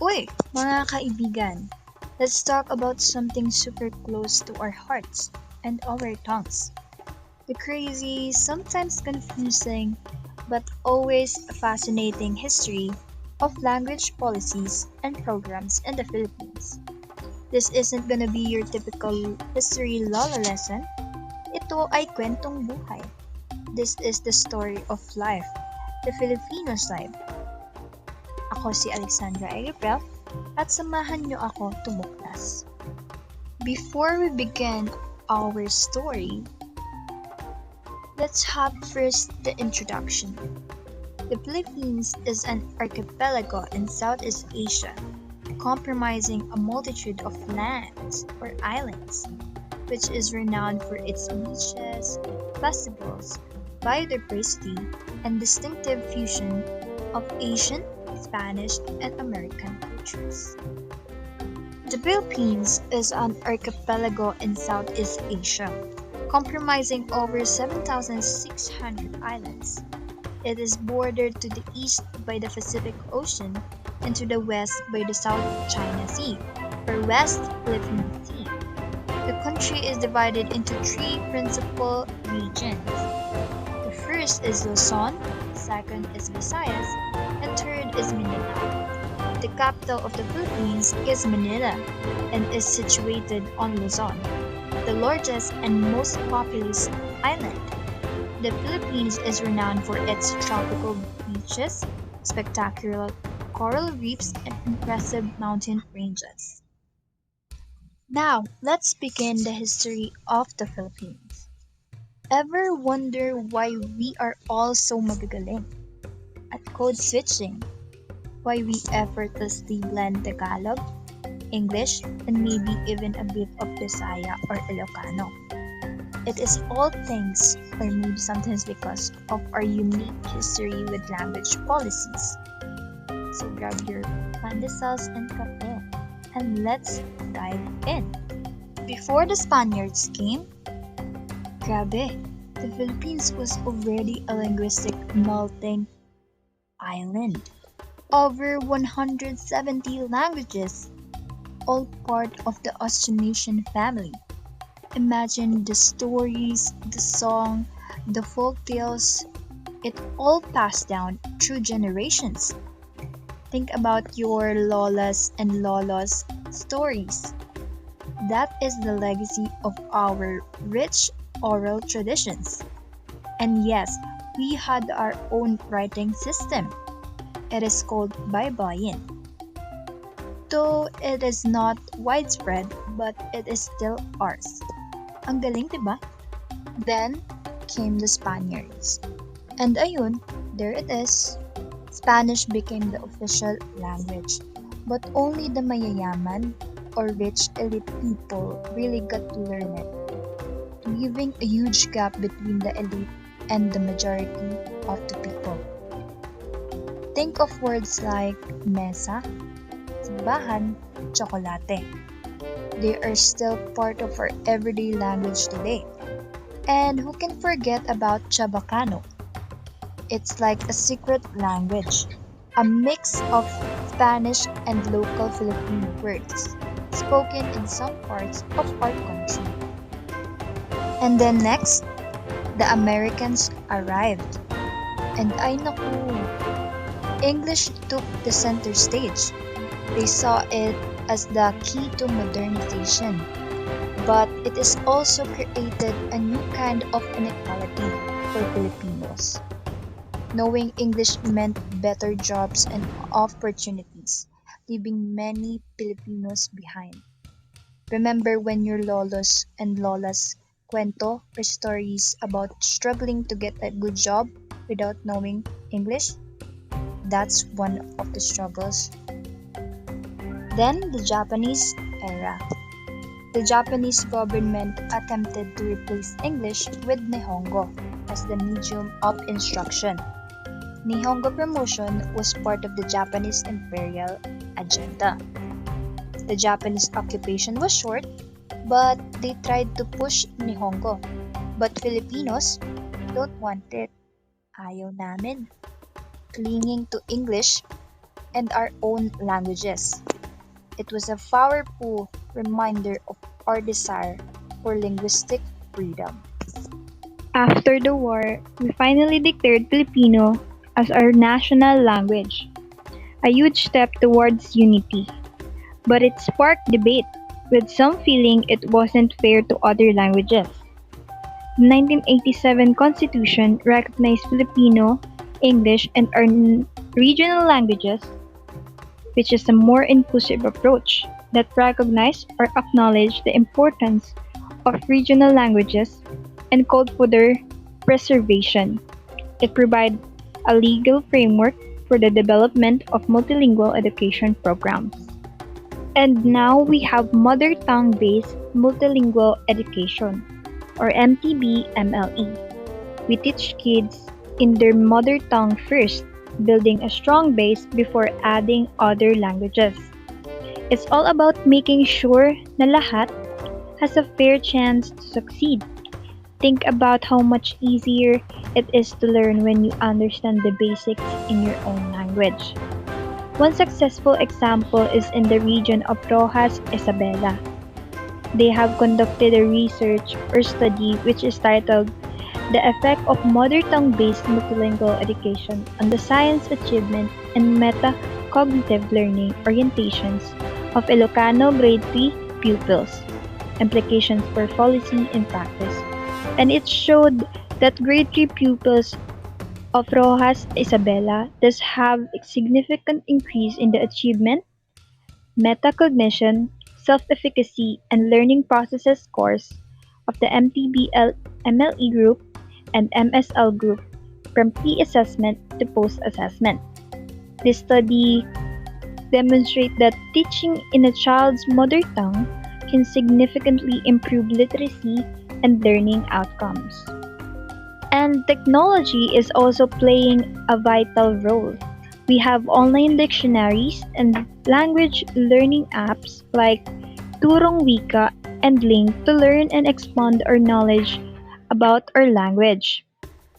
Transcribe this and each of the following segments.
Uy, mga kaibigan, let's talk about something super close to our hearts and our tongues. The crazy, sometimes confusing, but always fascinating history of language policies and programs in the Philippines. This isn't gonna be your typical history lala lesson. Ito ay kwentong buhay. This is the story of life, the Filipino side. Ako si Alexandra April at samahan niyo ako tumuklas. Before we begin our story, let's have first the introduction. The Philippines is an archipelago in Southeast Asia, comprising a multitude of lands or islands, which is renowned for its beaches, festivals, biodiversity, and distinctive fusion of Asian, Spanish, and American cultures. The Philippines is an archipelago in Southeast Asia, comprising over 7,600 islands. It is bordered to the east by the Pacific Ocean and to the west by the South China Sea, or West Philippine Sea. The country is divided into three principal regions. The first is Luzon, second is Visayas, and third is Mindanao. The capital of the Philippines is Manila and is situated on Luzon, the largest and most populous island. The Philippines is renowned for its tropical beaches, spectacular coral reefs, and impressive mountain ranges. Now, let's begin the history of the Philippines. Ever wonder why we are all so magagaling at code switching? Why we effortlessly blend Tagalog, English, and maybe even a bit of Bisaya or Ilocano? It is all thanks, or maybe sometimes because of our unique history with language policies. So grab your pandesals and kape, and let's dive in. Before the Spaniards came, grabe, the Philippines was already a linguistic melting island. Over 170 languages, all part of the Austronesian family. Imagine the stories, the song, the folk tales, it all passed down through generations. Think about your lolas and lolos stories. That is the legacy of our rich oral traditions. And yes, we had our own writing system. It is called Baybayin. Though it is not widespread, but it is still ours. Ang galing, diba? Then came the Spaniards. And ayun, there it is. Spanish became the official language. But only the mayayaman or rich elite people really got to learn it, leaving a huge gap between the elite and the majority of the people. Think of words like mesa, simbahan, tsokolate. They are still part of our everyday language today. And who can forget about Chabacano? It's like a secret language, a mix of Spanish and local Filipino words, spoken in some parts of our country. And then next, the Americans arrived. And ay naku, English took the center stage. They saw it as the key to modernization. But it is also created a new kind of inequality for Filipinos. Knowing English meant better jobs and opportunities, leaving many Filipinos behind. Remember when your lolos and lolas kwento or stories about struggling to get a good job without knowing English? That's one of the struggles. Then the Japanese era. The Japanese government attempted to replace English with Nihongo as the medium of instruction. Nihongo promotion was part of the Japanese imperial agenda. The Japanese occupation was short, but they tried to push Nihongo. But Filipinos don't want it. Ayaw namin. Clinging to English, and our own languages. It was a powerful reminder of our desire for linguistic freedom. After the war, we finally declared Filipino as our national language, a huge step towards unity. But it sparked debate, with some feeling it wasn't fair to other languages. The 1987 Constitution recognized Filipino, English, and our regional languages, which is a more inclusive approach that recognized or acknowledged the importance of regional languages and called for their preservation. It provided a legal framework for the development of multilingual education programs. And now we have mother tongue based multilingual education, or MTB-MLE. We teach kids in their mother tongue first, building a strong base before adding other languages. It's all about making sure na lahat has a fair chance to succeed. Think about how much easier it is to learn when you understand the basics in your own language. One successful example is in the region of Rojas Isabela. They have conducted a research or study which is titled The Effect of Mother Tongue Based Multilingual Education on the Science Achievement and Metacognitive Learning Orientations of Ilocano Grade 3 pupils, Implications for Policy and Practice. And it showed that grade 3 pupils of Rojas Isabela does have a significant increase in the achievement, metacognition, self-efficacy, and learning processes scores of the MTBL-MLE group and MSL group from pre-assessment to post-assessment. This study demonstrates that teaching in a child's mother tongue can significantly improve literacy and learning outcomes. And technology is also playing a vital role. We have online dictionaries and language learning apps like Turong Wika and Link to learn and expand our knowledge about our language.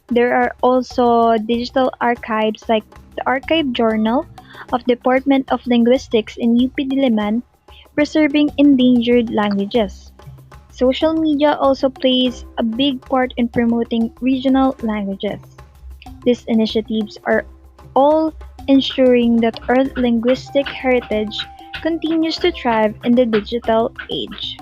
There are also digital archives like the Archive Journal of Department of Linguistics in UP Diliman preserving endangered languages. Social media also plays a big part in promoting regional languages. These initiatives are all ensuring that our linguistic heritage continues to thrive in the digital age.